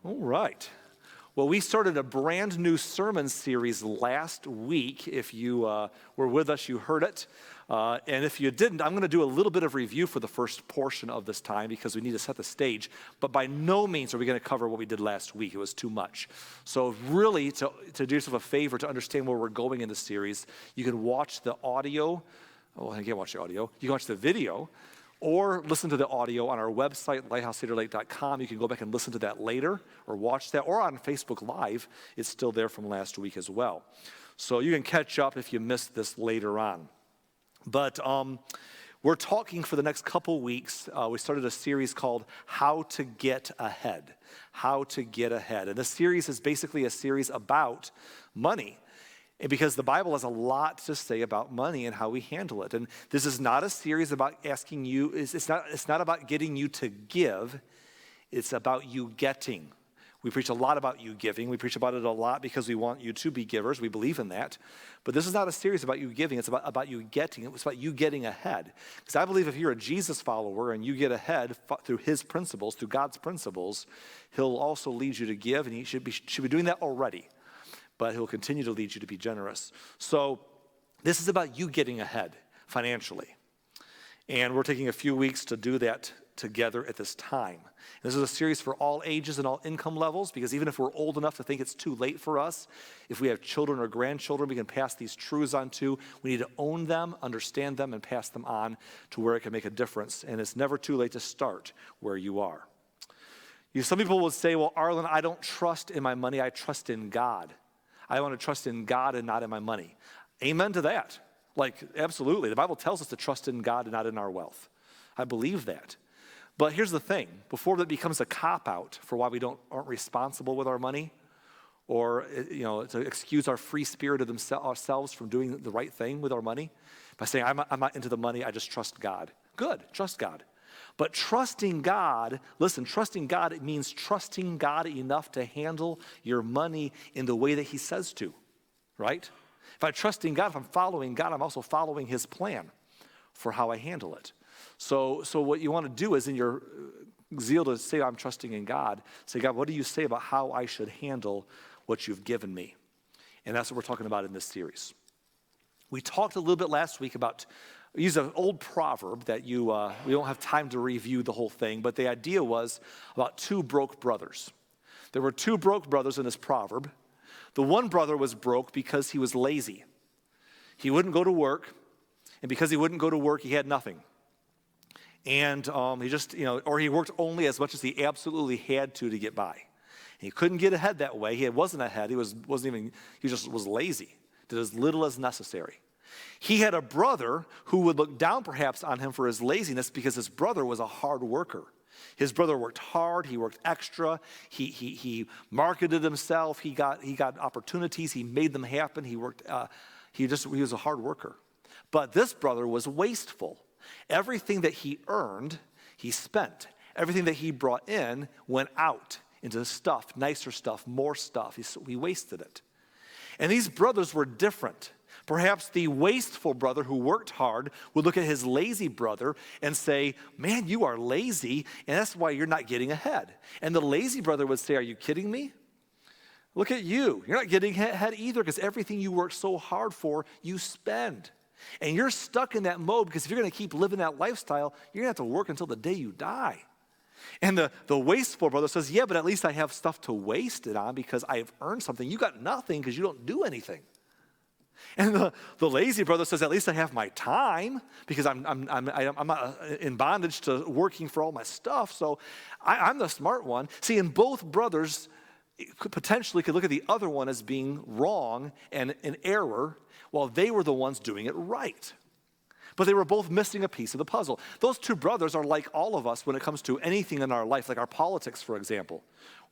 All right. Well, we started a brand new sermon series last week. If you were with us, you heard it. And if you didn't, I'm going to do a little bit of review for the first portion of this time because we need to set the stage. But by no means are we going to cover what we did last week. It was too much. So really, to do yourself a favor, to understand where we're going in the series, you can watch the audio. Oh, I can't watch the audio. You can watch the video. Or listen to the audio on our website, lighthousecedarlake.com. You can go back and listen to that later or watch that. Or on Facebook Live, it's still there from last week as well. So you can catch up if you missed this later on. But we're talking for the next couple weeks. We started a series called How to Get Ahead. How to Get Ahead. And this series is basically a series about money. And because the Bible has a lot to say about money and how we handle it. And this is not a series about asking you, it's not about getting you to give, it's about you getting. We preach a lot about you giving. We preach about it a lot because we want you to be givers. We believe in that. But this is not a series about you giving. It's about you getting. It's about you getting ahead. Because I believe if you're a Jesus follower and you get ahead through his principles, through God's principles, he'll also lead you to give, and he should be doing that already. But he'll continue to lead you to be generous. So this is about you getting ahead financially. And we're taking a few weeks to do that together at this time. This is a series for all ages and all income levels, because even if we're old enough to think it's too late for us, if we have children or grandchildren we can pass these truths on to, we need to own them, understand them, and pass them on to where it can make a difference. And it's never too late to start where you are. Some people will say, well, Arlen, I don't trust in my money, I trust in God. I want to trust in God and not in my money. Amen to that. Absolutely. The Bible tells us to trust in God and not in our wealth. I believe that. But here's the thing. Before that becomes a cop-out for why we aren't responsible with our money, or to excuse our free spirit of ourselves from doing the right thing with our money, by saying, I'm not into the money, I just trust God. Good, trust God. But trusting God, listen, trusting God, it means trusting God enough to handle your money in the way that he says to, right? If I trust in God, if I'm following God, I'm also following his plan for how I handle it. So what you want to do is in your zeal to say I'm trusting in God, say, God, what do you say about how I should handle what you've given me? And that's what we're talking about in this series. We talked a little bit last week about, we used an old proverb that we don't have time to review the whole thing, but the idea was about two broke brothers. There were two broke brothers in this proverb. The one brother was broke because he was lazy. He wouldn't go to work, and because he wouldn't go to work, he had nothing. And he just, or he worked only as much as he absolutely had to get by. He couldn't get ahead that way. He wasn't ahead. He just was lazy. Did as little as necessary. He had a brother who would look down perhaps on him for his laziness because his brother was a hard worker. His brother worked hard, he worked extra, he marketed himself, he got opportunities, he made them happen, he was a hard worker. But this brother was wasteful. Everything that he earned, he spent. Everything that he brought in went out into stuff, nicer stuff, more stuff. He wasted it. And these brothers were different. Perhaps the wasteful brother who worked hard would look at his lazy brother and say, man, you are lazy, and that's why you're not getting ahead. And the lazy brother would say, are you kidding me? Look at you. You're not getting ahead either because everything you worked so hard for, you spend. And you're stuck in that mode because if you're going to keep living that lifestyle, you're going to have to work until the day you die. And the wasteful brother says, yeah, but at least I have stuff to waste it on because I've earned something. You got nothing because you don't do anything. And the lazy brother says, at least I have my time because I'm not in bondage to working for all my stuff, so I'm the smart one. See, and both brothers potentially could look at the other one as being wrong and in error while they were the ones doing it right. But they were both missing a piece of the puzzle. Those two brothers are like all of us when it comes to anything in our life, like our politics, for example.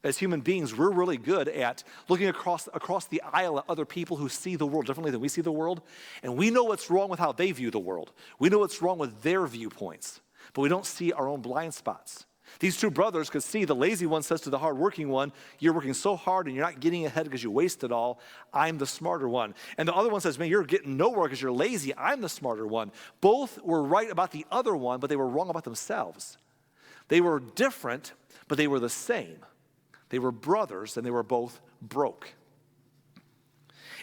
As human beings, we're really good at looking across the aisle at other people who see the world differently than we see the world. And we know what's wrong with how they view the world. We know what's wrong with their viewpoints. But we don't see our own blind spots. These two brothers could see the lazy one says to the hardworking one, you're working so hard and you're not getting ahead because you waste it all. I'm the smarter one. And the other one says, man, you're getting nowhere because you're lazy. I'm the smarter one. Both were right about the other one, but they were wrong about themselves. They were different, but they were the same. They were brothers, and they were both broke.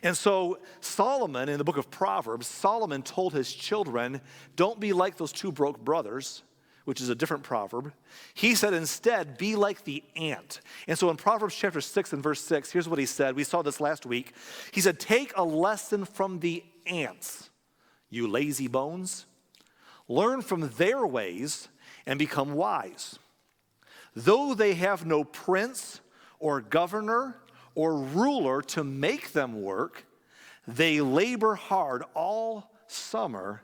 And so Solomon, in the book of Proverbs, Solomon told his children, don't be like those two broke brothers, which is a different proverb. He said instead, be like the ant. And so in Proverbs chapter 6 and verse 6, here's what he said. We saw this last week. He said, take a lesson from the ants, you lazy bones. Learn from their ways and become wise. Though they have no prince or governor or ruler to make them work, they labor hard all summer,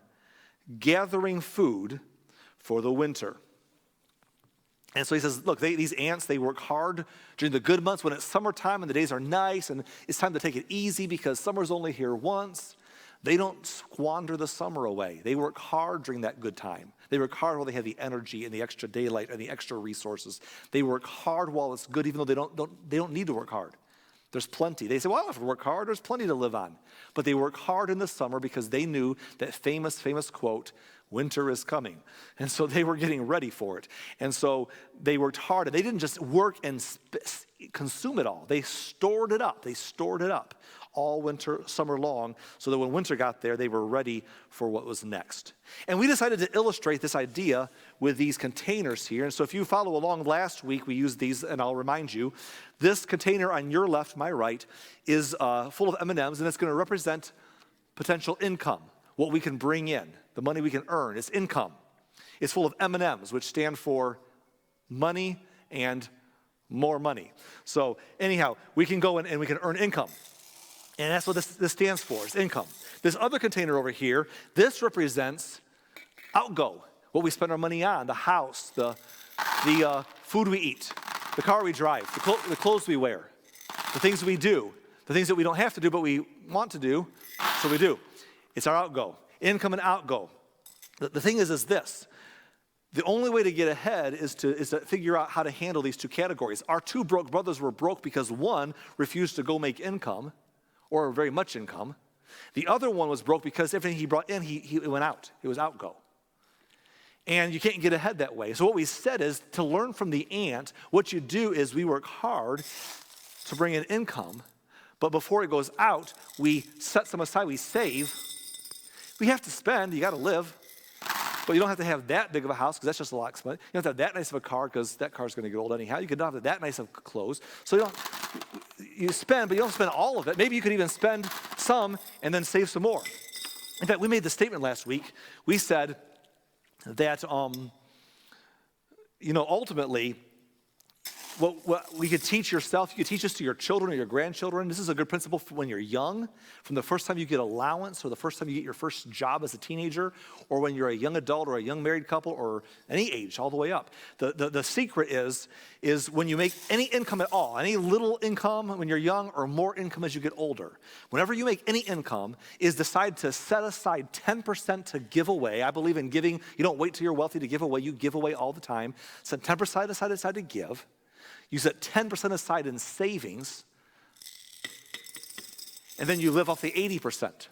gathering food for the winter. And so he says, look, these ants, they work hard during the good months when it's summertime and the days are nice and it's time to take it easy because summer's only here once. They don't squander the summer away. They work hard during that good time. They work hard while they have the energy and the extra daylight and the extra resources. They work hard while it's good, even though they don't need to work hard. There's plenty. They say, well, I don't have to work hard. There's plenty to live on. But they work hard in the summer because they knew that famous quote, winter is coming. And so they were getting ready for it. And so they worked hard. And they didn't just work and consume it all. They stored it up. They stored it up all winter, summer long, so that when winter got there, they were ready for what was next. And we decided to illustrate this idea with these containers here. And so if you follow along, last week we used these, and I'll remind you, this container on your left, my right, is full of M&Ms, and it's going to represent potential income, what we can bring in, the money we can earn. It's income. It's full of M&Ms, which stand for money and more money. So anyhow, we can go in and we can earn income. And that's what this stands for, is income. This other container over here, this represents Outgo, what we spend our money on, the house, the food we eat, the car we drive, the clothes we wear, the things we do, the things that we don't have to do but we want to do, so we do. It's our Outgo, income and Outgo. The thing is this. The only way to get ahead is to figure out how to handle these two categories. Our two broke brothers were broke because one refused to go make income, or very much income. The other one was broke because everything he brought in, he went out. It was Outgo. And you can't get ahead that way. So what we said is, to learn from the ant, what you do is we work hard to bring in income, but before it goes out, we set some aside, we save. We have to spend, you got to live, but you don't have to have that big of a house because that's just a lot expensive. You don't have to have that nice of a car because that car's going to get old anyhow. You don't have that nice of clothes. So you spend, but you don't spend all of it. Maybe you could even spend some and then save some more. In fact, we made the statement last week. We said that, ultimately, what we could teach yourself, you could teach this to your children or your grandchildren. This is a good principle for when you're young, from the first time you get allowance or the first time you get your first job as a teenager, or when you're a young adult or a young married couple or any age all the way up. The secret is when you make any income at all, any little income when you're young or more income as you get older. Whenever you make any income, is decide to set aside 10% to give away. I believe in giving. You don't wait till you're wealthy to give away. You give away all the time. Set 10% aside to give. You set 10% aside in savings, and then you live off the 80%.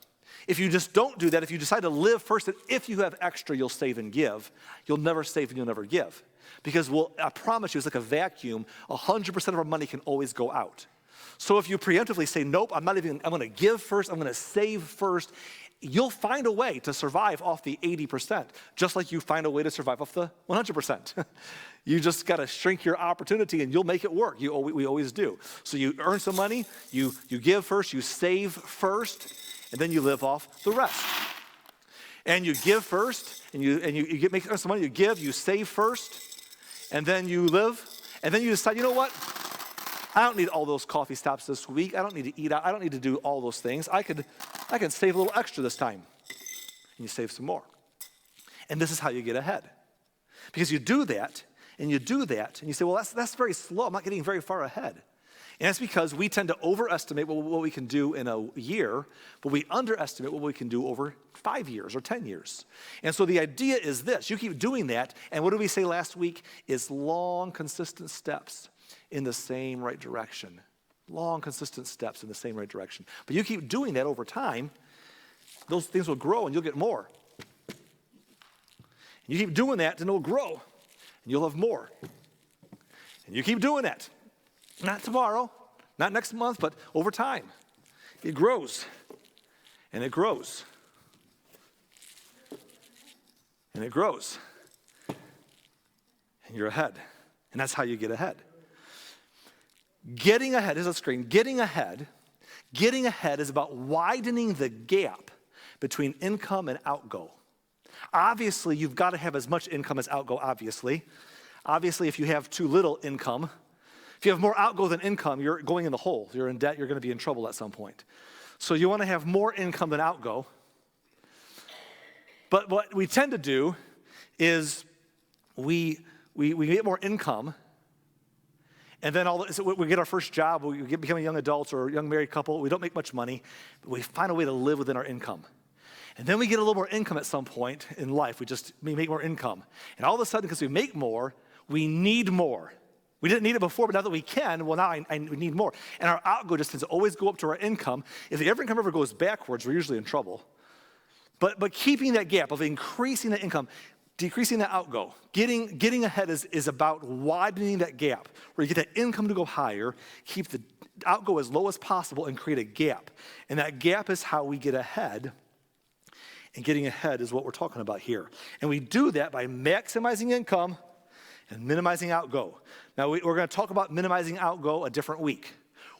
If you just don't do that, if you decide to live first, and if you have extra, you'll save and give, you'll never save and you'll never give. Because I promise you, it's like a vacuum, 100% of our money can always go out. So if you preemptively say, nope, I'm going to give first, I'm going to save first, you'll find a way to survive off the 80%, just like you find a way to survive off the 100%. You just got to shrink your opportunity and you'll make it work. We always do. So you earn some money, you give first, you save first, and then you live off the rest. And you give first, and you make some money, you give, you save first, and then you live, and then you decide, you know what? I don't need all those coffee stops this week. I don't need to eat out. I don't need to do all those things. I can save a little extra this time. And you save some more. And this is how you get ahead. Because you do that, and you say, well, that's very slow. I'm not getting very far ahead. And that's because we tend to overestimate what we can do in a year, but we underestimate what we can do over 5 years or 10 years. And so the idea is this. You keep doing that, and what did we say last week? Is long, consistent steps in the same right direction. Long, consistent steps in the same right direction. But you keep doing that over time, those things will grow and you'll get more. And you keep doing that and it'll grow and you'll have more. And you keep doing that Not tomorrow, not next month, but over time. It grows, and it grows, and it grows. And you're ahead, and that's how you get ahead. Getting ahead is a screen. Getting ahead is about widening the gap between income and outgo. Obviously, you've got to have as much income as outgo, obviously. Obviously, if you have too little income, if you have more outgo than income, you're going in the hole. You're in debt. You're going to be in trouble at some point. So you want to have more income than outgo. But what we tend to do is we get more income, and then we get our first job, we become young adults or a young married couple, we don't make much money, but we find a way to live within our income. And then we get a little more income at some point in life, we make more income. And all of a sudden, because we make more, we need more. We didn't need it before, but now that we can, well, now we need more. And our outgo just tends to always go up to our income. If the income ever goes backwards, we're usually in trouble. But keeping that gap of increasing the income, decreasing the outgo, getting ahead is about widening that gap, where you get that income to go higher, keep the outgo as low as possible, and create a gap. And that gap is how we get ahead. And getting ahead is what we're talking about here. And we do that by maximizing income and minimizing outgo. Now, we're going to talk about minimizing outgo a different week.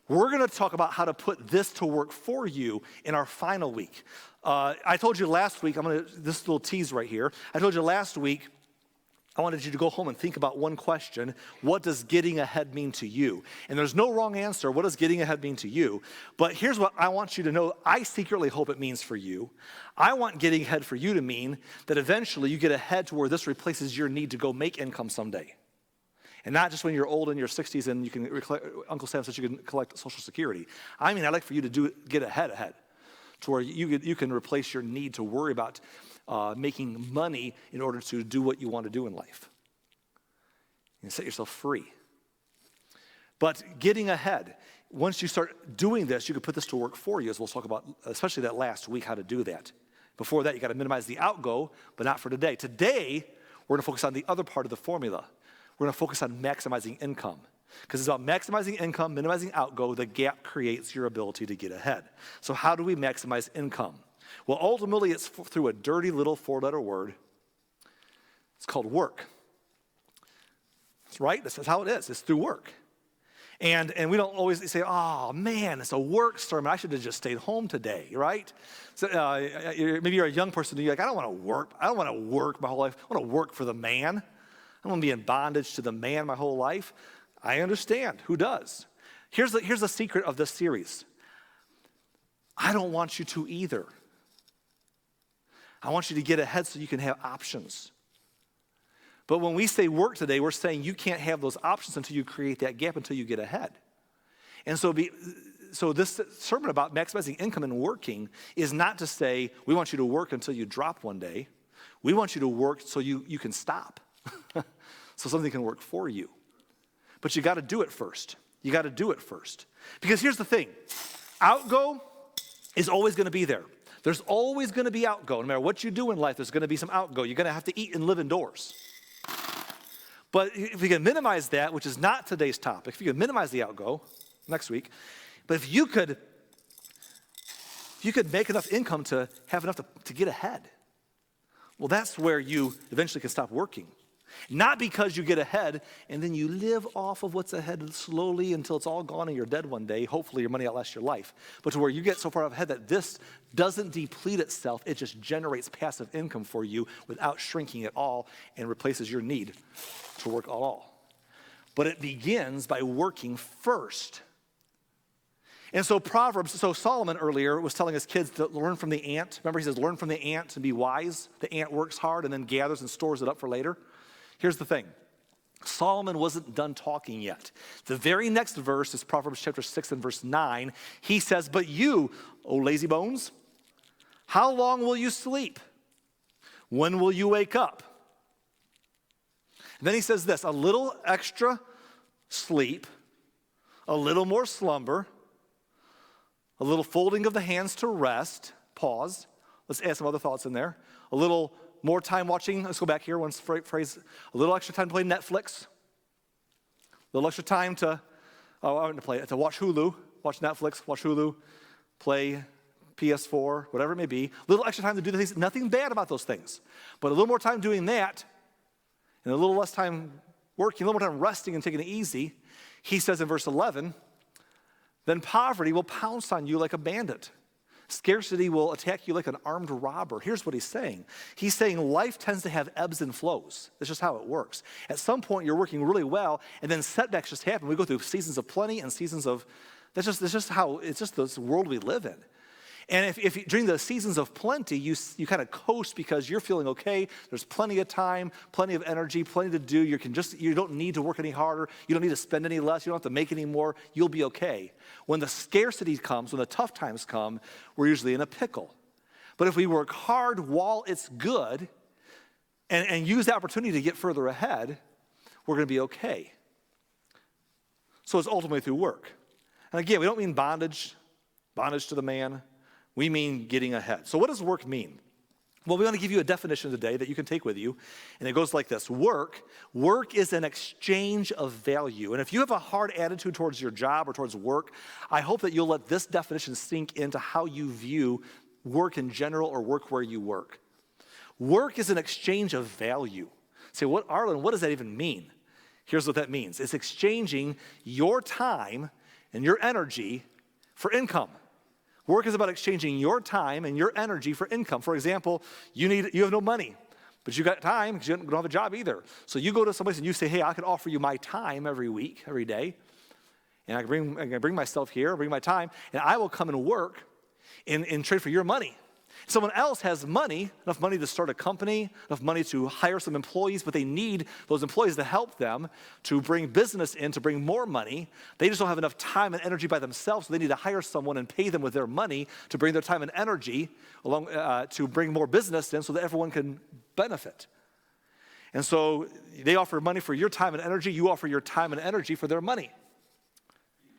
We're going to talk about how to put this to work for you in our final week. I told you last week, this little tease right here. I told you last week, I wanted you to go home and think about one question. What does getting ahead mean to you? And there's no wrong answer. What does getting ahead mean to you? But here's what I want you to know. I secretly hope it means for you. I want getting ahead for you to mean that eventually you get ahead to where this replaces your need to go make income someday. And not just when you're old in your 60s and you can, Uncle Sam says you can collect Social Security. I mean, I'd like for you to get ahead to where you can replace your need to worry about making money in order to do what you want to do in life. And set yourself free. But getting ahead, once you start doing this, you can put this to work for you, as we'll talk about, especially that last week, how to do that. Before that, you got to minimize the outgo, but not for today. Today, we're going to focus on the other part of the formula. We're going to focus on maximizing income. Because it's about maximizing income, minimizing outgo. The gap creates your ability to get ahead. So how do we maximize income? Well, ultimately, it's through a dirty little four-letter word. It's called work. That's right. That's how it is. It's through work. And we don't always say, oh, man, it's a work sermon. I should have just stayed home today, right? So maybe you're a young person and you're like, I don't want to work. I don't want to work my whole life. I want to work for the man. I don't want to be in bondage to the man my whole life. I understand. Who does? Here's the secret of this series. I don't want you to either. I want you to get ahead so you can have options. But when we say work today, we're saying you can't have those options until you create that gap, until you get ahead. And so this sermon about maximizing income and working is not to say we want you to work until you drop one day. We want you to work so you can stop, so something can work for you. But you got to do it first. You got to do it first. Because here's the thing. Outgo is always going to be there. There's always going to be outgo. No matter what you do in life, there's going to be some outgo. You're going to have to eat and live indoors. But if you can minimize that, which is not today's topic, if you can minimize the outgo next week, but if you could make enough income to have enough to get ahead, well, that's where you eventually can stop working. Not because you get ahead and then you live off of what's ahead slowly until it's all gone and you're dead one day. Hopefully your money outlasts your life. But to where you get so far ahead that this doesn't deplete itself. It just generates passive income for you without shrinking at all and replaces your need to work at all. But it begins by working first. And so Solomon earlier was telling his kids to learn from the ant. Remember, he says, learn from the ant and be wise. The ant works hard and then gathers and stores it up for later. Here's the thing. Solomon wasn't done talking yet. The very next verse is Proverbs chapter 6 and verse 9. He says, but you, O lazy bones, how long will you sleep? When will you wake up? And then he says this, a little extra sleep, a little more slumber, a little folding of the hands to rest, pause. Let's add some other thoughts in there. A little more time watching, let's go back here, one phrase, a little extra time to play Netflix, a little extra time to I want to watch Hulu, watch Netflix, watch Hulu, play PS4, whatever it may be. A little extra time to do the things. Nothing bad about those things. But a little more time doing that and a little less time working, a little more time resting and taking it easy. He says in verse 11, then poverty will pounce on you like a bandit. Scarcity will attack you like an armed robber. Here's what he's saying. He's saying life tends to have ebbs and flows. That's just how it works. At some point, you're working really well, and then setbacks just happen. We go through seasons of plenty and seasons of, that's just how, it's just this world we live in. And if during the seasons of plenty, you kind of coast because you're feeling okay, there's plenty of time, plenty of energy, plenty to do, you don't need to work any harder, you don't need to spend any less, you don't have to make any more, you'll be okay. When the scarcity comes, when the tough times come, we're usually in a pickle. But if we work hard while it's good and use the opportunity to get further ahead, we're going to be okay. So it's ultimately through work. And again, we don't mean bondage to the man. We mean getting ahead. So what does work mean? Well, we want to give you a definition today that you can take with you, and it goes like this. Work is an exchange of value. And if you have a hard attitude towards your job or towards work, I hope that you'll let this definition sink into how you view work in general or work where you work. Work is an exchange of value. Say, Arlen, what does that even mean? Here's what that means. It's exchanging your time and your energy for income. Work is about exchanging your time and your energy for income. For example, you have no money, but you got time because you don't have a job either. So you go to someplace and you say, hey, I can offer you my time every week, every day. And I can bring myself here, bring my time, and I will come and work in trade for your money. Someone else has money, enough money to start a company, enough money to hire some employees, but they need those employees to help them to bring business in, to bring more money. They just don't have enough time and energy by themselves, so they need to hire someone and pay them with their money to bring their time and energy along to bring more business in so that everyone can benefit. And so they offer money for your time and energy. You offer your time and energy for their money.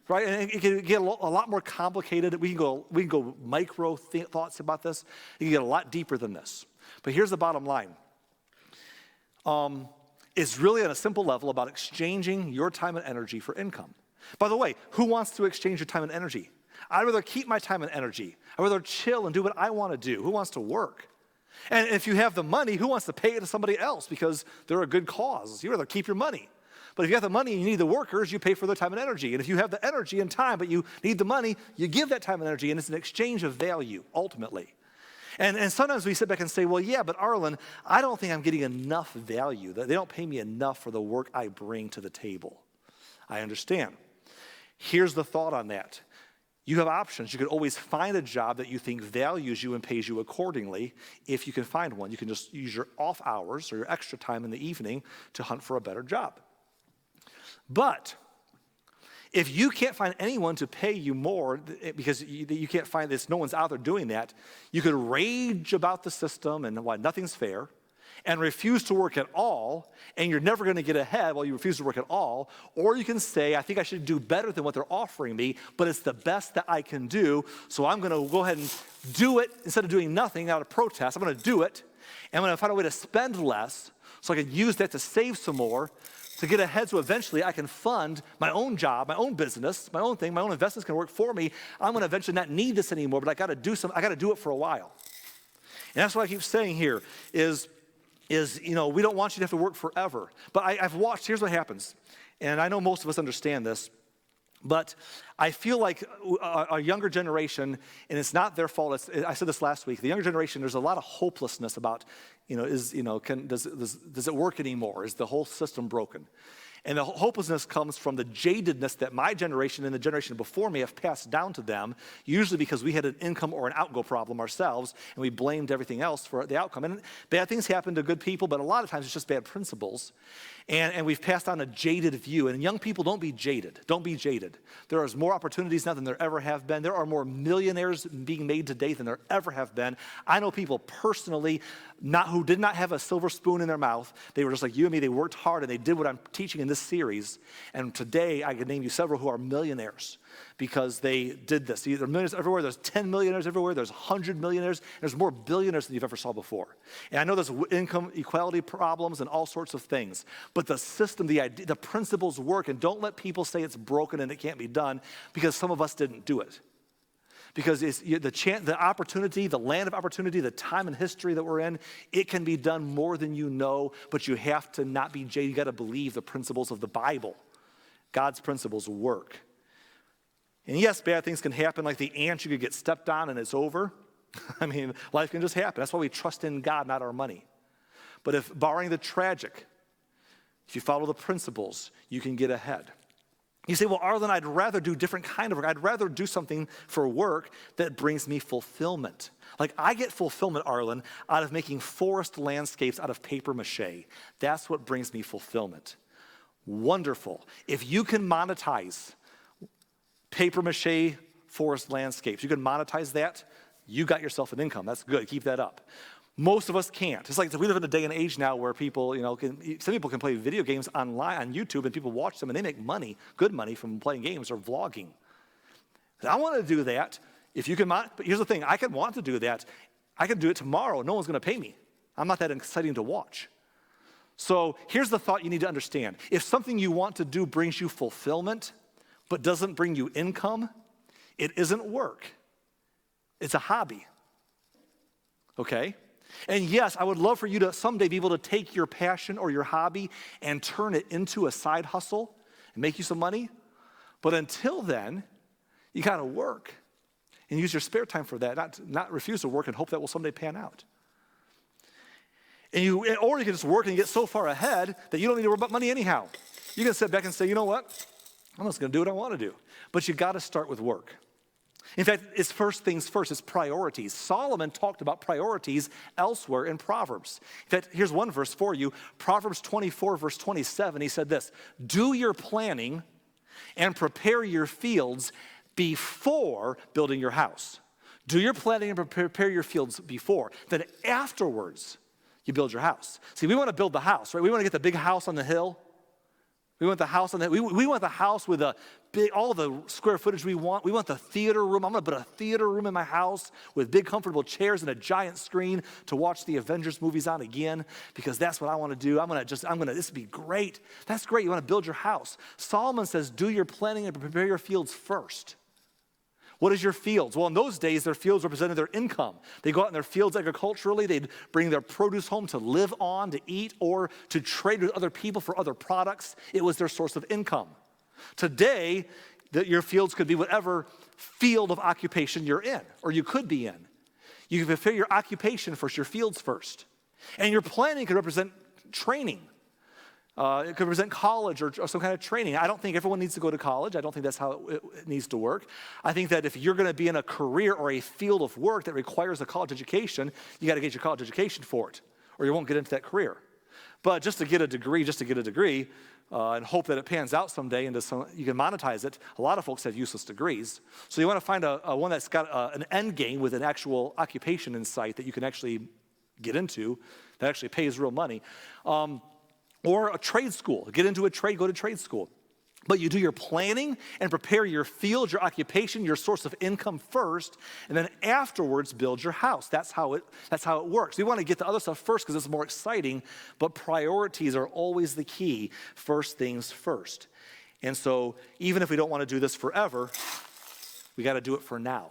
Right, and it can get a lot more complicated. We can go micro thoughts about this. It can get a lot deeper than this. But here's the bottom line. It's really on a simple level about exchanging your time and energy for income. By the way, who wants to exchange your time and energy? I'd rather keep my time and energy. I'd rather chill and do what I want to do. Who wants to work? And if you have the money, who wants to pay it to somebody else because they're a good cause? You'd rather keep your money. But if you have the money and you need the workers, you pay for their time and energy. And if you have the energy and time, but you need the money, you give that time and energy, and it's an exchange of value, ultimately. And sometimes we sit back and say, well, yeah, but Arlen, I don't think I'm getting enough value. They don't pay me enough for the work I bring to the table. I understand. Here's the thought on that. You have options. You could always find a job that you think values you and pays you accordingly if you can find one. You can just use your off hours or your extra time in the evening to hunt for a better job. But if you can't find anyone to pay you more because you can't find this, no one's out there doing that, you could rage about the system and why nothing's fair and refuse to work at all, and you're never going to get ahead while you refuse to work at all. Or you can say, I think I should do better than what they're offering me, but it's the best that I can do, so I'm going to go ahead and do it instead of doing nothing out of protest. I'm going to do it, and I'm going to find a way to spend less so I can use that to save some more, to get ahead so eventually I can fund my own job, my own business, my own thing, my own investments can work for me. I'm going to eventually not need this anymore, but I got to do it for a while. And that's what I keep saying here is we don't want you to have to work forever. But I've watched, here's what happens. And I know most of us understand this, but I feel like a younger generation, and it's not their fault. I said this last week. The younger generation, there's a lot of hopelessness about, does it work anymore? Is the whole system broken? And the hopelessness comes from the jadedness that my generation and the generation before me have passed down to them, usually because we had an income or an outgo problem ourselves, and we blamed everything else for the outcome. And bad things happen to good people, but a lot of times it's just bad principles. And we've passed on a jaded view. And young people, don't be jaded. Don't be jaded. There are more opportunities now than there ever have been. There are more millionaires being made today than there ever have been. I know people personally who did not have a silver spoon in their mouth. They were just like you and me. They worked hard and they did what I'm teaching in this series. And today I can name you several who are millionaires because they did this. There are millionaires everywhere. There's 10 millionaires everywhere. There's 100 millionaires. There's more billionaires than you've ever saw before. And I know there's income equality problems and all sorts of things. But the system, the idea, the principles work. And don't let people say it's broken and it can't be done because some of us didn't do it. Because it's the opportunity, the land of opportunity, the time and history that we're in, it can be done more than you know, but you have to not be jaded. You got to believe the principles of the Bible. God's principles work. And yes, bad things can happen, like the ant, you could get stepped on and it's over. I mean, life can just happen. That's why we trust in God, not our money. But if, barring the tragic, if you follow the principles, you can get ahead. You say, well, Arlen, I'd rather do different kind of work. I'd rather do something for work that brings me fulfillment. Like I get fulfillment, Arlen, out of making forest landscapes out of paper mache. That's what brings me fulfillment. Wonderful. If you can monetize paper mache forest landscapes, you can monetize that, you got yourself an income. That's good. Keep that up. Most of us can't. It's like we live in a day and age now where people, some people can play video games online on YouTube and people watch them and they make money, good money from playing games or vlogging. I want to do that. If you can, but here's the thing, I can want to do that. I can do it tomorrow. No one's going to pay me. I'm not that exciting to watch. So here's the thought you need to understand. If something you want to do brings you fulfillment, but doesn't bring you income, it isn't work. It's a hobby. Okay? And yes, I would love for you to someday be able to take your passion or your hobby and turn it into a side hustle and make you some money. But until then, you got to work and use your spare time for that, not refuse to work and hope that will someday pan out. Or you can just work and get so far ahead that you don't need to worry about money anyhow. You can sit back and say, you know what? I'm just going to do what I want to do. But you got to start with work. In fact, it's first things first, it's priorities. Solomon talked about priorities elsewhere in Proverbs. In fact, here's one verse for you. Proverbs 24, verse 27, he said this, do your planning and prepare your fields before building your house. Do your planning and prepare your fields before. Then afterwards, you build your house. See, we want to build the house, right? We want to get the big house on the hill. We want the house on the, we want the house with all the square footage we want. We want the theater room. I'm going to put a theater room in my house with big comfortable chairs and a giant screen to watch the Avengers movies on again because that's what I want to do. This would be great. That's great. You want to build your house. Solomon says, do your planning and prepare your fields first. What is your fields? Well, in those days, their fields represented their income. They go out in their fields agriculturally. They'd bring their produce home to live on, to eat, or to trade with other people for other products. It was their source of income. Today, your fields could be whatever field of occupation you're in, or you could be in. You can fulfill your occupation first, your fields first. And your planning could represent training. It could represent college or some kind of training. I don't think everyone needs to go to college. I don't think that's how it needs to work. I think that if you're going to be in a career or a field of work that requires a college education, you got to get your college education for it, or you won't get into that career. But just to get a degree, and hope that it pans out someday and you can monetize it, a lot of folks have useless degrees. So you want to find a one that's got an end game with an actual occupation in sight that you can actually get into, that actually pays real money. Or a trade school. Get into a trade, go to trade school. But you do your planning and prepare your field, your occupation, your source of income first, and then afterwards build your house. That's how it works. We want to get the other stuff first because it's more exciting, but priorities are always the key. First things first. And so even if we don't want to do this forever, we got to do it for now.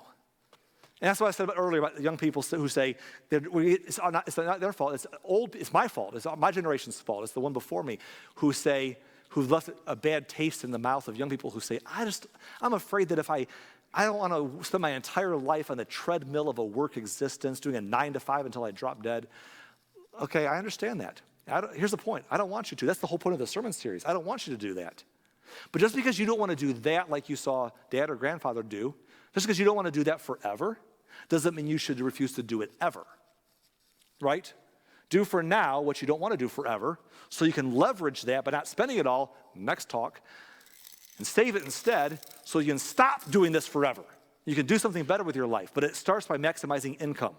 And that's what I said about earlier about young people who say, it's not their fault, it's my fault, it's my generation's fault, it's the one before me, who've left a bad taste in the mouth of young people who say, I'm afraid that if I don't want to spend my entire life on the treadmill of a work existence, doing a 9 to 5 until I drop dead. Okay, I understand that. Here's the point, I don't want you to. That's the whole point of the sermon series. I don't want you to do that. But just because you don't want to do that like you saw dad or grandfather do, just because you don't want to do that forever, doesn't mean you should refuse to do it ever, right? Do for now what you don't want to do forever so you can leverage that by not spending it all, next talk, and save it instead so you can stop doing this forever. You can do something better with your life, but it starts by maximizing income.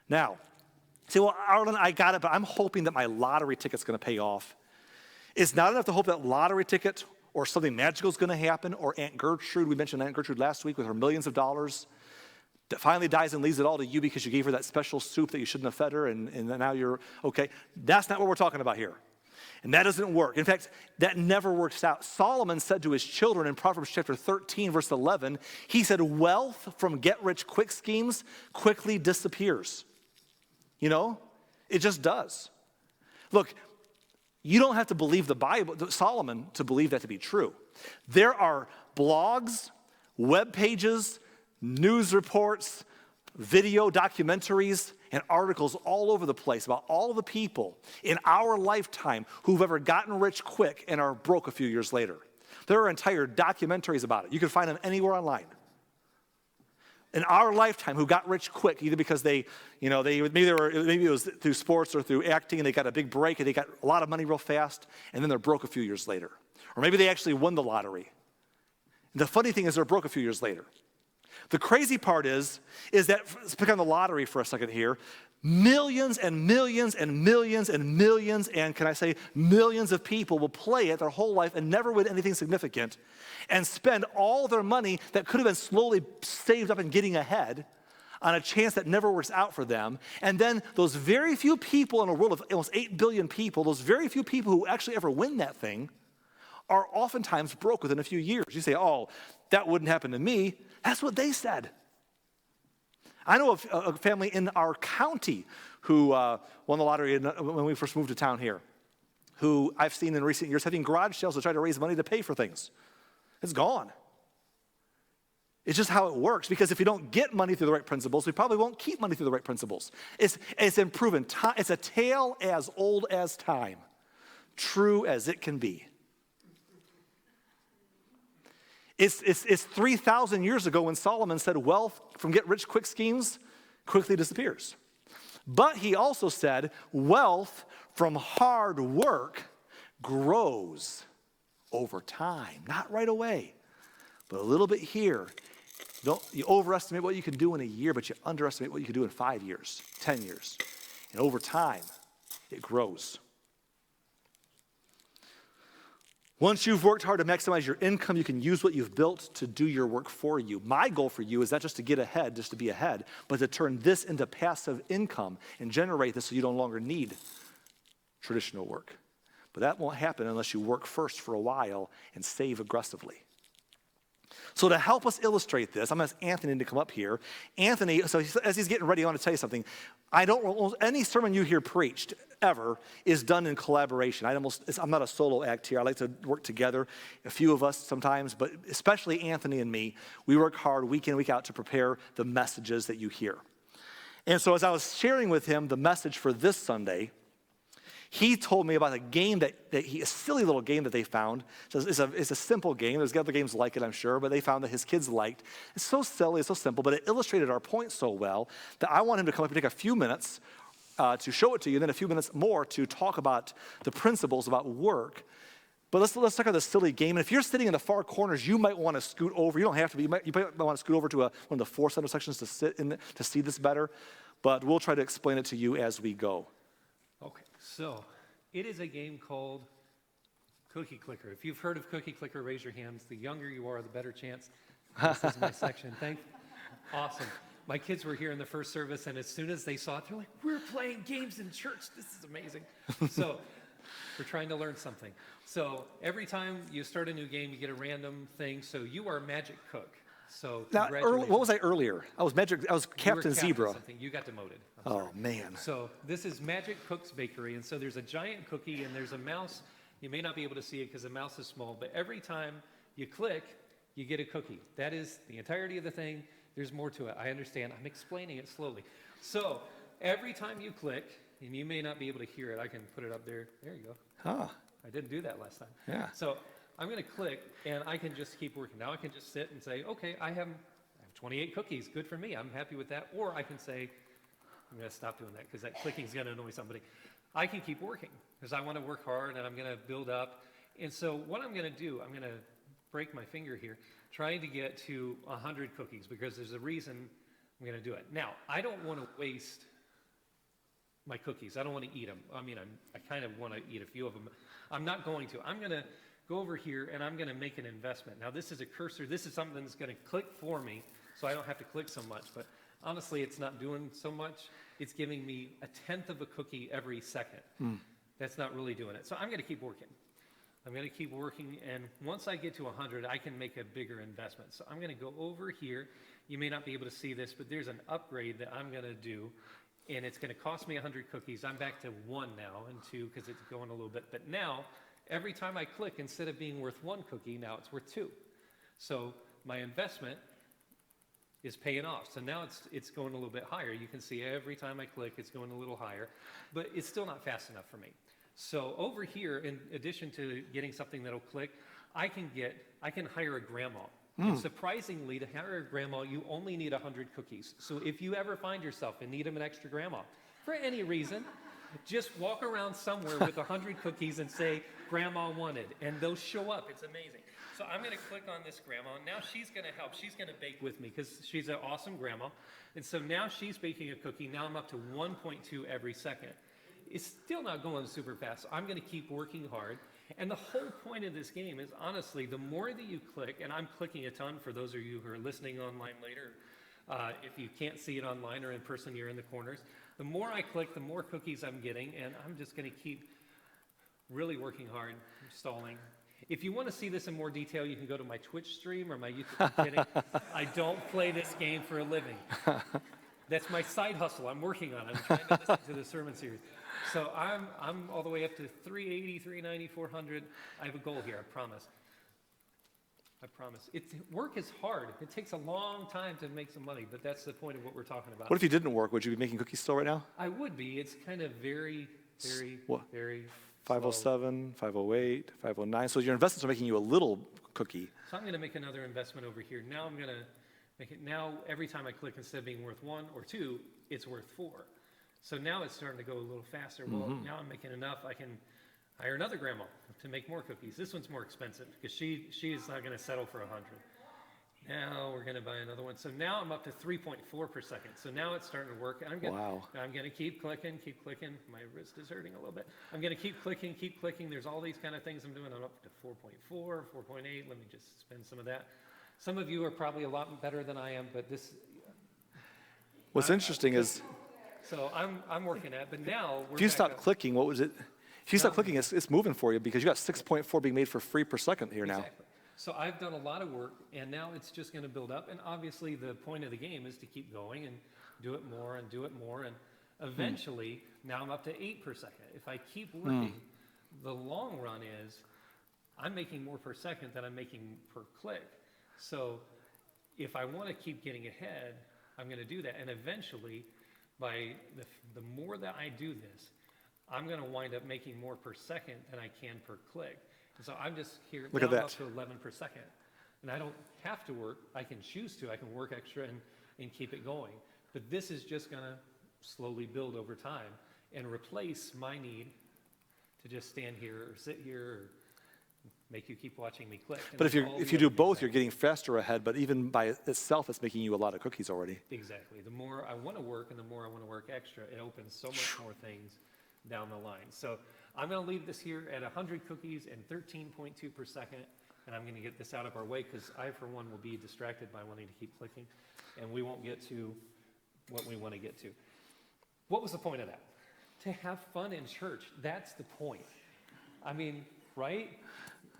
Now, say, well, Arlen, I got it, but I'm hoping that my lottery ticket's going to pay off. It's not enough to hope that lottery ticket or something magical is going to happen, or Aunt Gertrude, we mentioned Aunt Gertrude last week with her millions of dollars, that finally dies and leaves it all to you because you gave her that special soup that you shouldn't have fed her, and now you're okay. That's not what we're talking about here. And that doesn't work. In fact, that never works out. Solomon said to his children in Proverbs chapter 13, verse 11, he said, wealth from get-rich-quick schemes quickly disappears. You know, it just does. Look, you don't have to believe the Bible, Solomon, to believe that to be true. There are blogs, web pages, news reports, video documentaries, and articles all over the place about all the people in our lifetime who've ever gotten rich quick and are broke a few years later. There are entire documentaries about it. You can find them anywhere online. In our lifetime, who got rich quick, either because maybe it was through sports or through acting, and they got a big break, and they got a lot of money real fast, and then they're broke a few years later. Or maybe they actually won the lottery. And the funny thing is they're broke a few years later. The crazy part is that, let's pick on the lottery for a second here, millions and millions and millions and millions, and can I say millions of people will play it their whole life and never win anything significant and spend all their money that could have been slowly saved up and getting ahead on a chance that never works out for them. And then those very few people in a world of almost 8 billion people, those very few people who actually ever win that thing are oftentimes broke within a few years. You say, oh, that wouldn't happen to me. That's what they said. I know a family in our county who won the lottery when we first moved to town here, who I've seen in recent years having garage sales to try to raise money to pay for things. It's gone. It's just how it works, because if you don't get money through the right principles, we probably won't keep money through the right principles. It's improving. It's a tale as old as time, true as it can be. It's 3,000 years ago when Solomon said wealth from get-rich-quick schemes quickly disappears. But he also said wealth from hard work grows over time. Not right away, but a little bit here. You overestimate what you can do in a year, but you underestimate what you can do in 5 years, 10 years. And over time, it grows. Once you've worked hard to maximize your income, you can use what you've built to do your work for you. My goal for you is not just to get ahead, just to be ahead, but to turn this into passive income and generate this so you no longer need traditional work. But that won't happen unless you work first for a while and save aggressively. So to help us illustrate this, I'm going to ask Anthony to come up here. Anthony, so as he's getting ready, I want to tell you something. Any sermon you hear preached ever is done in collaboration. I'm not a solo act here. I like to work together, a few of us sometimes, but especially Anthony and me. We work hard week in, week out to prepare the messages that you hear. And so as I was sharing with him the message for this Sunday, he told me about a game a silly little game that they found. It's a simple game. There's other games like it, I'm sure, but they found that his kids liked. It's so silly, it's so simple, but it illustrated our point so well that I want him to come up and take a few minutes to show it to you, and then a few minutes more to talk about the principles about work. But let's talk about this silly game. And if you're sitting in the far corners, you might want to scoot over. You don't have to be. You might want to scoot over to one of the 4 center sections to sit in to see this better. But we'll try to explain it to you as we go. Okay, so it is a game called Cookie Clicker. If you've heard of Cookie Clicker, raise your hands. The younger you are, the better chance. This is my section. Awesome. My kids were here in the first service, and as soon as they saw it, they're like, we're playing games in church. This is amazing. So we're trying to learn something. So every time you start a new game, you get a random thing. So you are Magic Cook. So now, what was I earlier? I was Captain Zebra. You got demoted. Oh, man. So this is Magic Cook's Bakery, and so there's a giant cookie, and there's a mouse. You may not be able to see it because the mouse is small, but every time you click, you get a cookie. That is the entirety of the thing. There's more to it. I understand. I'm explaining it slowly. So every time you click, and you may not be able to hear it. I can put it up there. There you go. Huh. I didn't do that last time. Yeah. So I'm going to click, and I can just keep working. Now I can just sit and say, okay, I have 28 cookies. Good for me. I'm happy with that. Or I can say, I'm going to stop doing that because that clicking is going to annoy somebody. I can keep working because I want to work hard, and I'm going to build up. And so what I'm going to do, I'm going to break my finger here, trying to get to 100 cookies because there's a reason I'm going to do it. Now, I don't want to waste my cookies. I don't want to eat them. I mean, I kind of want to eat a few of them. I'm not going to. I'm going to go over here and I'm going to make an investment. Now, this is a cursor. This is something that's going to click for me, so I don't have to click so much. But honestly, it's not doing so much. It's giving me 1/10 of a cookie every second. That's not really doing it. So I'm going to keep working. I'm going to keep working, and once I get to 100, I can make a bigger investment. So I'm going to go over here. You may not be able to see this, but there's an upgrade that I'm going to do, and it's going to cost me 100 cookies. I'm back to 1 now, and 2 because it's going a little bit. But now, every time I click, instead of being worth 1 cookie, now it's worth 2. So my investment is paying off. So now it's going a little bit higher. You can see every time I click, it's going a little higher, but it's still not fast enough for me. So over here, in addition to getting something that'll click, I can hire a grandma. And surprisingly, to hire a grandma, you only need 100 cookies. So if you ever find yourself in need of an extra grandma, for any reason, just walk around somewhere with 100 cookies and say, Grandma wanted, and they'll show up. It's amazing. So I'm going to click on this grandma. Now she's going to help. She's going to bake with me because she's an awesome grandma. And so now she's baking a cookie. Now I'm up to 1.2 every second. It's still not going super fast. So I'm going to keep working hard. And the whole point of this game is, honestly, the more that you click, and I'm clicking a ton for those of you who are listening online later, if you can't see it online or in person, you're in the corners. The more I click, the more cookies I'm getting, and I'm just going to keep really working hard, stalling. If you want to see this in more detail, you can go to my Twitch stream or my YouTube. I'm kidding. I don't play this game for a living. That's my side hustle. I'm working on it. I'm trying to listen to the sermon series. So I'm all the way up to 380, 390, 400. I have a goal here, I promise. I promise. Work is hard. It takes a long time to make some money, but that's the point of what we're talking about. What if you didn't work? Would you be making cookies still right now? I would be. It's kind of very, very, What? very 507, 508, 509. So your investments are making you a little cookie. So I'm going to make another investment over here. Now I'm going to make it, now every time I click, instead of being worth 1 or 2, it's worth 4. So now it's starting to go a little faster. Well, now I'm making enough, I can hire another grandma to make more cookies. This one's more expensive because she is not going to settle for 100. Now we're going to buy another one. So now I'm up to 3.4 per second. So now it's starting to work. I'm going to keep clicking, keep clicking. My wrist is hurting a little bit. I'm going to keep clicking, keep clicking. There's all these kind of things I'm doing. I'm up to 4.4, 4.8. Let me just spend some of that. Some of you are probably a lot better than I am, but this. What's interesting is. So I'm working at, but now we're if you stop clicking, what was it? If you stop clicking, it's moving for you because you got 6.4 being made for free per second here now. Exactly. So I've done a lot of work, and now it's just going to build up. And obviously, the point of the game is to keep going and do it more and do it more. And eventually, now I'm up to 8 per second. If I keep working, the long run is I'm making more per second than I'm making per click. So if I want to keep getting ahead, I'm going to do that. And eventually, by the more that I do this, I'm going to wind up making more per second than I can per click. And so I'm just here. Look at that. Up to 11 per second. And I don't have to work. I can choose to. I can work extra and keep it going. But this is just going to slowly build over time and replace my need to just stand here or sit here or make you keep watching me click. But if you do both, you're getting faster ahead, but even by itself, it's making you a lot of cookies already. Exactly. The more I want to work and the more I want to work extra, it opens so much more things down the line. So I'm going to leave this here at 100 cookies and 13.2 per second, and I'm going to get this out of our way because I, for one, will be distracted by wanting to keep clicking, and we won't get to what we want to get to. What was the point of that? To have fun in church. That's the point. I mean, right?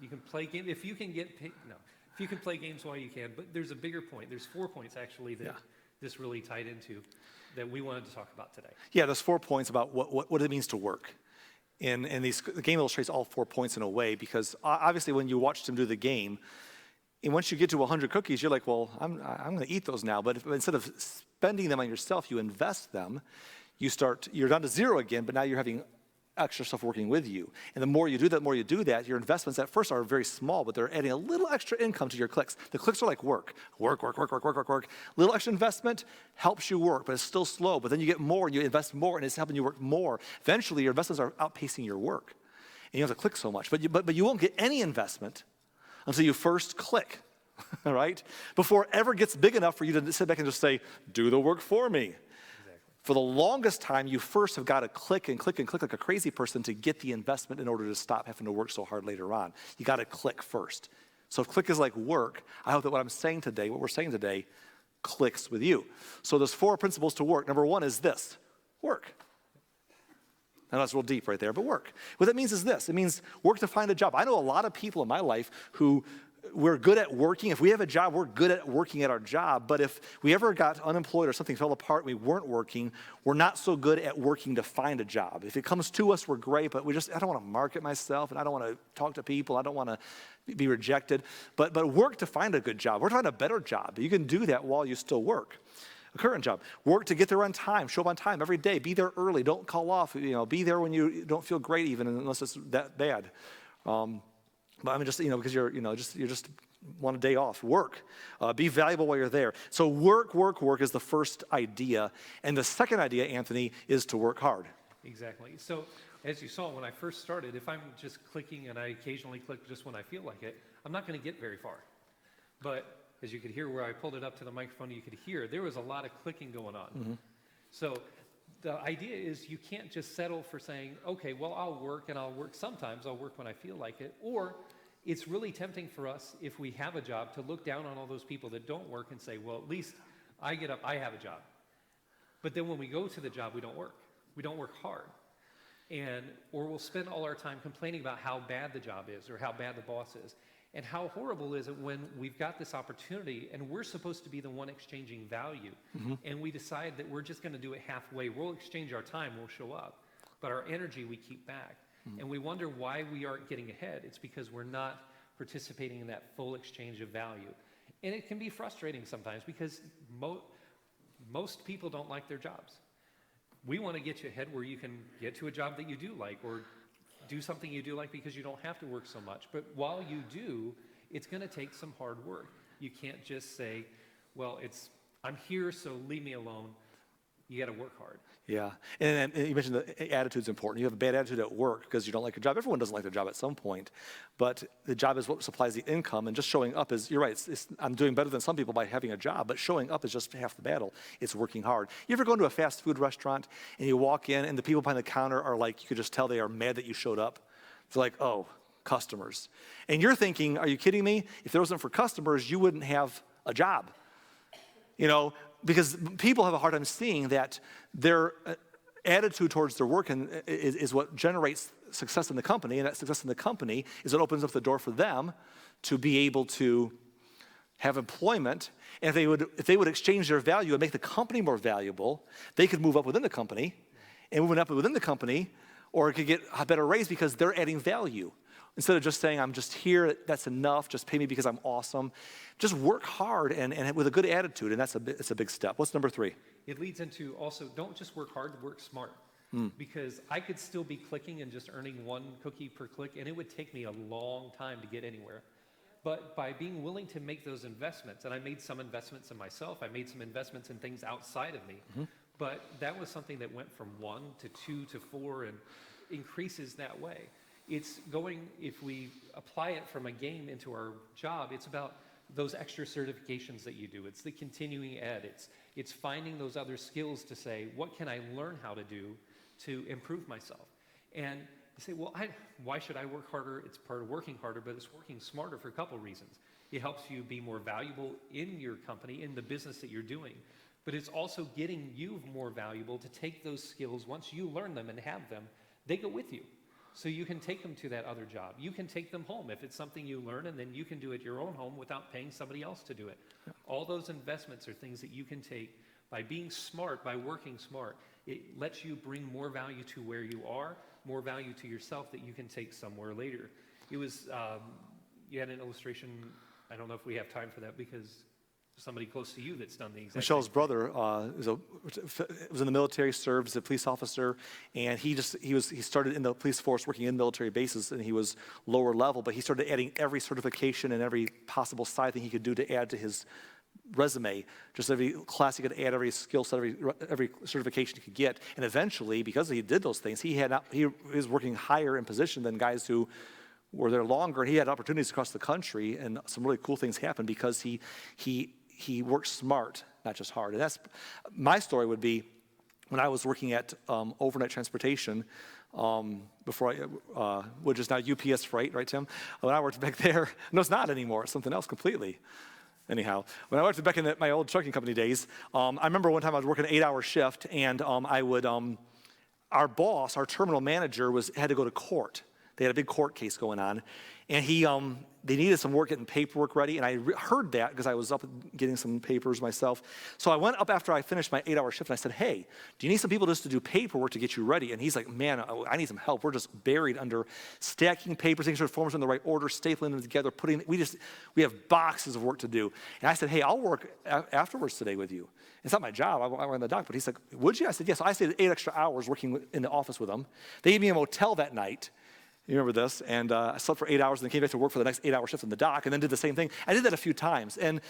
You can play games. If you can if you can play games while you can, but there's a bigger point. There's 4 points, actually, that this really tied into that we wanted to talk about today. Yeah, there's 4 points about what it means to work. And the game illustrates all 4 points in a way because obviously when you watch them do the game, and once you get to 100 cookies, you're like, well, I'm going to eat those now. But instead of spending them on yourself, you invest them. You're down to 0 again, but now you're having extra stuff working with you. And the more you do that, your investments at first are very small, but they're adding a little extra income to your clicks. The clicks are like work. Little extra investment helps you work, but it's still slow. But then you get more and you invest more and it's helping you work more. Eventually, your investments are outpacing your work. And you don't have to click so much. But you won't get any investment until you first click, all right? Before it ever gets big enough for you to sit back and just say, do the work for me. For the longest time, you first have got to click and click and click like a crazy person to get the investment in order to stop having to work so hard later on. You got to click first. So if click is like work, I hope that what we're saying today, clicks with you. So there's 4 principles to work. Number 1 is this: work. Now that's real deep right there, but work. What that means is this: it means work to find a job. I know a lot of people in my life who we're good at working. If we have a job, we're good at working at our job. But if we ever got unemployed or something fell apart and we weren't working, we're not so good at working to find a job. If it comes to us, we're great, but I don't want to market myself, and I don't want to talk to people. I don't want to be rejected. But work to find a good job. We're trying a better job. You can do that while you still work. A current job. Work to get there on time. Show up on time every day. Be there early. Don't call off. Be there when you don't feel great, even unless it's that bad. But I mean, just because you just want a day off. Work. Be valuable while you're there. So work is the first idea, and the second idea, Anthony, is to work hard. Exactly. So as you saw when I first started, if I'm just clicking and I occasionally click just when I feel like it, I'm not going to get very far. But as you could hear where I pulled it up to the microphone, you could hear there was a lot of clicking going on. Mm-hmm. So the idea is you can't just settle for saying, okay, well, I'll work and I'll work sometimes. I'll work when I feel like it. Or it's really tempting for us, if we have a job, to look down on all those people that don't work and say, well, at least I get up, I have a job. But then when we go to the job, we don't work. We don't work hard. Or we'll spend all our time complaining about how bad the job is or how bad the boss is. And how horrible is it when we've got this opportunity and we're supposed to be the one exchanging value, mm-hmm. and we decide that we're just going to do it halfway. We'll exchange our time, we'll show up, but our energy we keep back. Mm-hmm. And we wonder why we aren't getting ahead. It's because we're not participating in that full exchange of value. And it can be frustrating sometimes because most people don't like their jobs. We want to get you ahead where you can get to a job that you do like, or do something you do like because you don't have to work so much. But while you do, it's going to take some hard work. You can't just say, well, I'm here, so leave me alone. You got to work hard. Yeah, and you mentioned the attitude's important. You have a bad attitude at work because you don't like your job. Everyone doesn't like their job at some point, but the job is what supplies the income, and just showing up is, you're right, I'm doing better than some people by having a job, but showing up is just half the battle. It's working hard. You ever go into a fast food restaurant and you walk in and the people behind the counter are like, you could just tell they are mad that you showed up? They're like, oh, customers. And you're thinking, are you kidding me? If it wasn't for customers, you wouldn't have a job. Because people have a hard time seeing that their attitude towards their work is what generates success in the company, and that success in the company is what opens up the door for them to be able to have employment. And if they would exchange their value and make the company more valuable, they could move up within the company, and moving up within the company, or it could get a better raise because they're adding value. Instead of just saying, I'm just here, that's enough, just pay me because I'm awesome. Just work hard and with a good attitude, and it's a big step. What's number 3? It leads into also, don't just work hard, work smart. Because I could still be clicking and just earning 1 cookie per click, and it would take me a long time to get anywhere. But by being willing to make those investments, and I made some investments in myself, I made some investments in things outside of me, mm-hmm. but that was something that went from 1 to 2 to 4 and increases that way. It's going, if we apply it from a game into our job, it's about those extra certifications that you do. It's the continuing ed. It's finding those other skills to say, what can I learn how to do to improve myself? And you say, well, why should I work harder? It's part of working harder, but it's working smarter for a couple of reasons. It helps you be more valuable in your company, in the business that you're doing. But it's also getting you more valuable to take those skills. Once you learn them and have them, they go with you. So you can take them to that other job. You can take them home if it's something you learn, and then you can do it your own home without paying somebody else to do it. Yeah. All those investments are things that you can take by being smart, by working smart. It lets you bring more value to where you are, more value to yourself that you can take somewhere later. It was, you had an illustration, I don't know if we have time for that because somebody close to you that's done the exact Michelle's same brother was in the military, served as a police officer, and he started in the police force working in military bases, and he was lower level, but he started adding every certification and every possible side thing he could do to add to his resume. Just every class he could add, every skill set, every certification he could get, and eventually, because he did those things, he was working higher in position than guys who were there longer, and he had opportunities across the country, and some really cool things happened because he worked smart, not just hard. And that's my story would be, when I was working at overnight transportation, before which is now UPS Freight, right, Tim? When I worked back there, no, it's not anymore. It's something else completely. Anyhow, when I worked back in my old trucking company days, I remember one time I was working an 8-hour shift, and our boss, our terminal manager, had to go to court. They had a big court case going on, and they needed some work getting paperwork ready, and I heard that because I was up getting some papers myself. So I went up after I finished my 8-hour shift, and I said, hey, do you need some people just to do paperwork to get you ready? And he's like, man, I need some help. We're just buried under stacking papers, making sure the forms are in the right order, stapling them together, we have boxes of work to do. And I said, hey, I'll work afterwards today with you. It's not my job. I run the dock. But he's like, would you? I said, yes. So I stayed 8 extra hours working in the office with them. They gave me a motel that night. You remember this? And I slept for 8 hours and then came back to work for the next 8-hour shift in the dock and then did the same thing. I did that a few times. And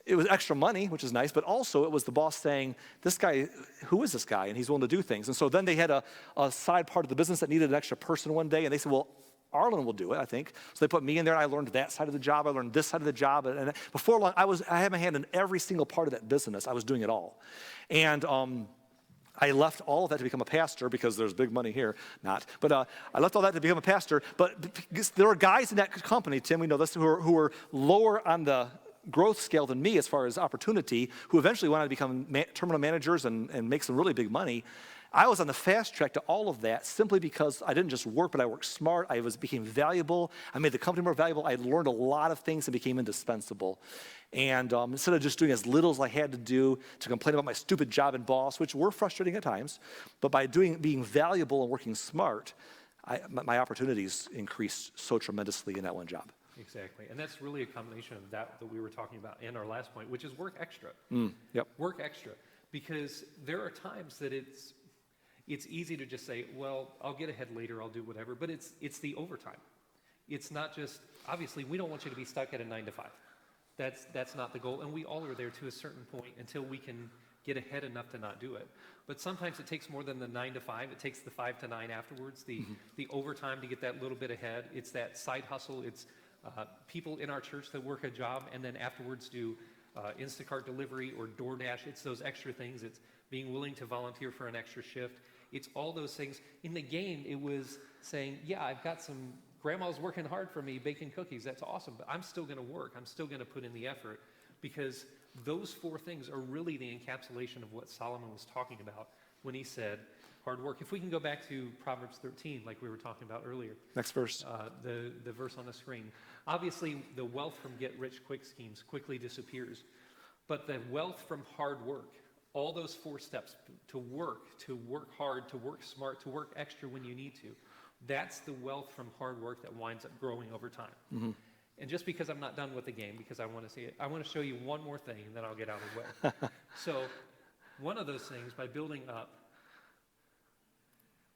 it was extra money, which is nice, but also it was the boss saying, this guy, who is this guy? And he's willing to do things. And so then they had a side part of the business that needed an extra person one day. And they said, well, Arlen will do it, I think. So they put me in there, and I learned that side of the job. I learned this side of the job. And before long, I had my hand in every single part of that business. I was doing it all. And I left all of that to become a pastor because there's big money here, not. But I left all that to become a pastor. But there were guys in that company, Tim, we know this, who were lower on the growth scale than me as far as opportunity, who eventually wanted to become terminal managers and make some really big money. I was on the fast track to all of that simply because I didn't just work, but I worked smart. I became valuable. I made the company more valuable. I learned a lot of things and became indispensable. And instead of just doing as little as I had to do to complain about my stupid job and boss, which were frustrating at times, but by being valuable and working smart, my opportunities increased so tremendously in that one job. Exactly. And that's really a combination of that we were talking about in our last point, which is work extra. Yep. Work extra. Because there are times that it's easy to just say, well, I'll get ahead later, I'll do whatever, but it's the overtime. It's not just, obviously, we don't want you to be stuck at a 9 to 5. That's not the goal, and we all are there to a certain point until we can get ahead enough to not do it. But sometimes it takes more than the 9 to 5. It takes the 5 to 9 afterwards, the overtime to get that little bit ahead. It's that side hustle. It's people in our church that work a job and then afterwards do Instacart delivery or DoorDash. It's those extra things. It's being willing to volunteer for an extra shift. It's all those things. In the game, it was saying, yeah, I've got some, grandma's working hard for me, baking cookies. That's awesome, but I'm still going to work. I'm still going to put in the effort, because those 4 things are really the encapsulation of what Solomon was talking about when he said hard work. If we can go back to Proverbs 13, like we were talking about earlier. Next verse. The verse on the screen. Obviously, the wealth from get-rich-quick schemes quickly disappears, but the wealth from hard work, all those 4 steps, to work hard, to work smart, to work extra when you need to, that's the wealth from hard work that winds up growing over time. Mm-hmm. And just because I'm not done with the game, because I want to see it, I want to show you one more thing, and then I'll get out of the way. So one of those things, by building up,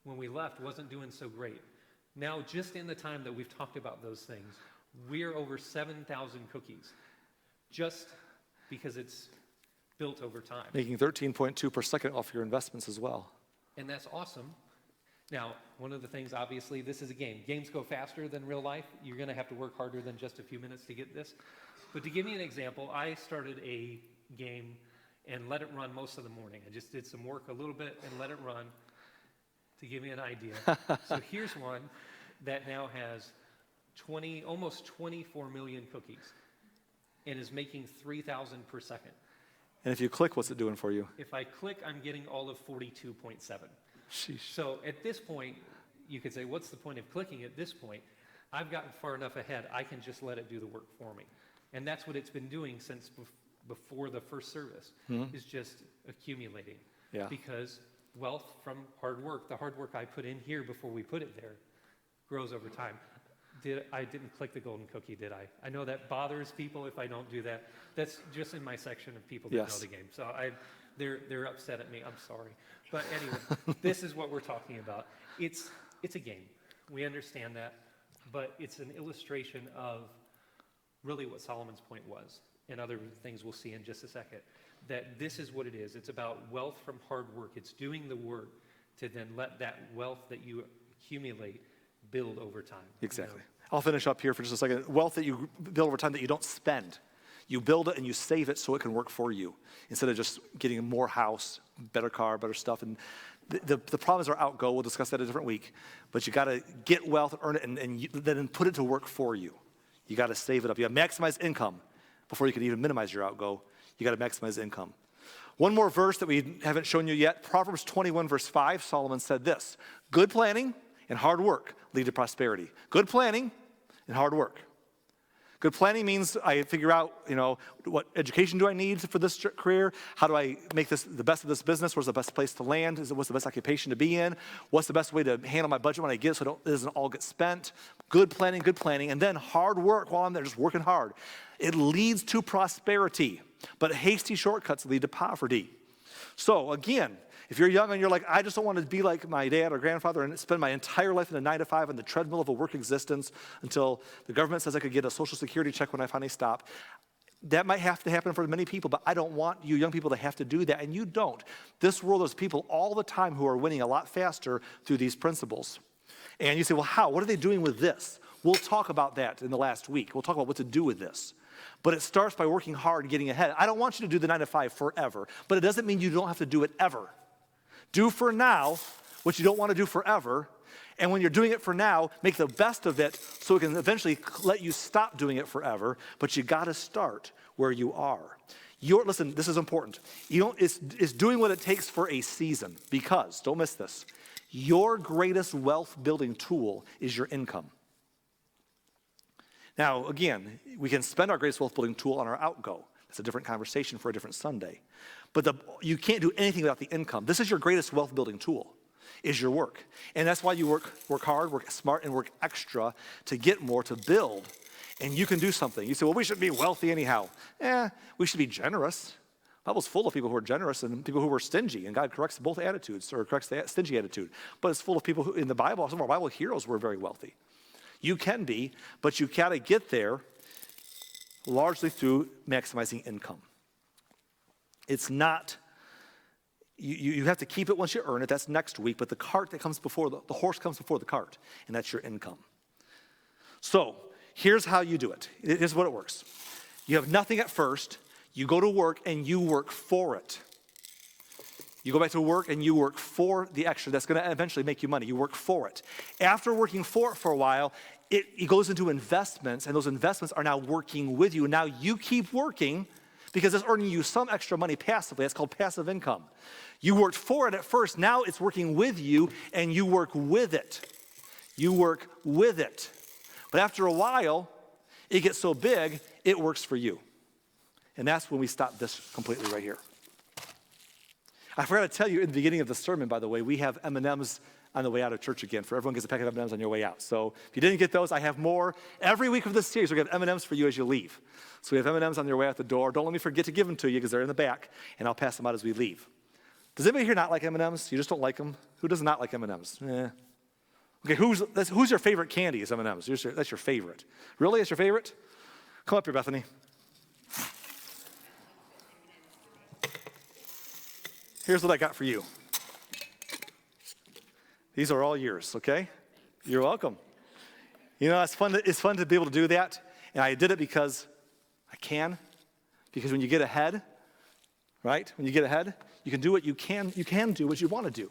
when we left, wasn't doing so great. Now, just in the time that we've talked about those things, we're over 7,000 cookies, just because it's built over time. Making 13.2 per second off your investments as well. And that's awesome. Now, one of the things, obviously, this is a game. Games go faster than real life. You're going to have to work harder than just a few minutes to get this. But to give you an example, I started a game and let it run most of the morning. I just did some work a little bit and let it run to give you an idea. So here's one that now has almost 24 million cookies and is making 3,000 per second. And if you click, what's it doing for you? If I click, I'm getting all of 42.7. Sheesh. So at this point, you could say, what's the point of clicking at this point? I've gotten far enough ahead, I can just let it do the work for me. And that's what it's been doing since before the first service, is just accumulating. Yeah. Because wealth from hard work, the hard work I put in here before we put it there, grows over time. I didn't click the golden cookie, did I? I know that bothers people if I don't do that. That's just in my section of people that know the game. So they're upset at me. I'm sorry. But anyway, this is what we're talking about. It's a game. We understand that. But it's an illustration of really what Solomon's point was, and other things we'll see in just a second, that this is what it is. It's about wealth from hard work. It's doing the work to then let that wealth that you accumulate build over time. Exactly. I'll finish up here for just a second. Wealth that you build over time that you don't spend. You build it and you save it so it can work for you instead of just getting more house, better car, better stuff. And the problem is our Outgo. We'll discuss that a different week. But you got to get wealth, earn it, and then put it to work for you. You got to save it up. You got to maximize income before you can even minimize your Outgo. You got to maximize income. One more verse that we haven't shown you yet. Proverbs 21, verse 5, Solomon said this: good planning and hard work lead to prosperity. Good planning and hard work. Good planning means I figure out, what education do I need for this career? How do I make this the best of this business? Where's the best place to land? What's the best occupation to be in? What's the best way to handle my budget when I get it so it doesn't all get spent? Good planning. And then hard work while I'm there, just working hard. It leads to prosperity, but hasty shortcuts lead to poverty. So again, if you're young and you're like, I just don't want to be like my dad or grandfather and spend my entire life in a 9-to-5 on the treadmill of a work existence until the government says I could get a Social Security check when I finally stop. That might have to happen for many people, but I don't want you young people to have to do that, and you don't. This world has people all the time who are winning a lot faster through these principles. And you say, well, how? What are they doing with this? We'll talk about that in the last week. We'll talk about what to do with this. But it starts by working hard and getting ahead. I don't want you to do the 9-to-5 forever, but it doesn't mean you don't have to do it ever. Do for now what you don't want to do forever, and when you're doing it for now, make the best of it so it can eventually let you stop doing it forever, but you got to start where you are. Listen, this is important. It's doing what it takes for a season, because, don't miss this, your greatest wealth building tool is your income. Now, again, we can spend our greatest wealth building tool on our Outgo. That's a different conversation for a different Sunday. But you can't do anything without the income. This is your greatest wealth building tool, is your work. And that's why you work hard, work smart, and work extra to get more, to build. And you can do something. You say, well, we should be wealthy anyhow. We should be generous. The Bible's full of people who are generous and people who are stingy. And God corrects both attitudes, or corrects the stingy attitude. But it's full of people who, in the Bible, some of our Bible heroes were very wealthy. You can be, but you got to get there largely through maximizing income. It's not, you have to keep it once you earn it. That's next week. But the cart that comes before, the horse comes before the cart, and that's your income. So here's how you do it. Here's what it works. You have nothing at first. You go to work, and you work for it. You go back to work, and you work for the extra. That's going to eventually make you money. You work for it. After working for it for a while, it goes into investments, and those investments are now working with you. Now you keep working because it's earning you some extra money passively. That's called passive income. You worked for it at first. Now it's working with you, and you work with it. You work with it. But after a while, it gets so big, it works for you. And that's when we stop this completely right here. I forgot to tell you in the beginning of the sermon, by the way, we have M&Ms on the way out of church again. For everyone gets a packet of M&Ms on your way out. So if you didn't get those, I have more. Every week of this series, we're going to have M&Ms for you as you leave. So we have M&Ms on your way out the door. Don't let me forget to give them to you because they're in the back, and I'll pass them out as we leave. Does anybody here not like M&Ms? You just don't like them? Who does not like M&Ms? Okay, who's your favorite candy is M&Ms? That's your favorite. Really? That's your favorite? Come up here, Bethany. Here's what I got for you. These are all yours, okay? You're welcome. It's fun to be able to do that. And I did it because I can. Because when you get ahead, right? When you get ahead, you can do what you can do what you want to do.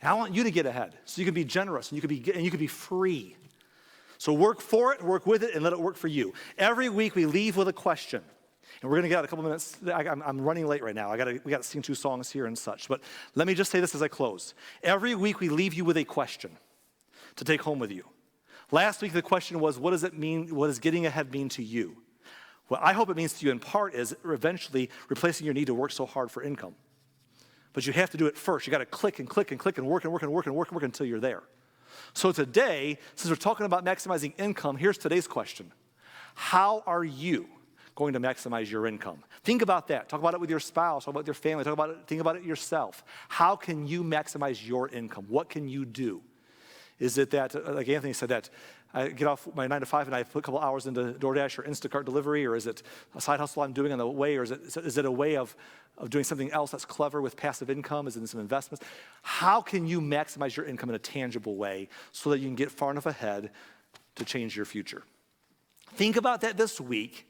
And I want you to get ahead so you can be generous and you can be free. So work for it, work with it, and let it work for you. Every week we leave with a question. And we're going to get out a couple minutes. I'm running late right now. We got to sing 2 songs here and such. But let me just say this as I close. Every week we leave you with a question to take home with you. Last week the question was, what does it mean? What does getting ahead mean to you? What I hope it means to you in part is eventually replacing your need to work so hard for income. But you have to do it first. You got to click and click and click and work and work and work and work and work until you're there. So today, since we're talking about maximizing income, here's today's question. How are you going to maximize your income? Think about that. Talk about it with your spouse. Talk about it with your family. Think about it yourself. How can you maximize your income? What can you do? Is it that, like Anthony said, that I get off my 9-to-5 and I put a couple hours into DoorDash or Instacart delivery, or is it a side hustle I'm doing on the way, or is it a way of doing something else that's clever with passive income? Is it in some investments? How can you maximize your income in a tangible way so that you can get far enough ahead to change your future? Think about that this week.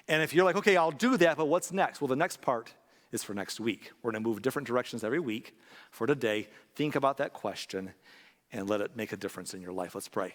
And if you're like, okay, I'll do that, but what's next? Well, the next part is for next week. We're going to move different directions every week. For today, think about that question and let it make a difference in your life. Let's pray.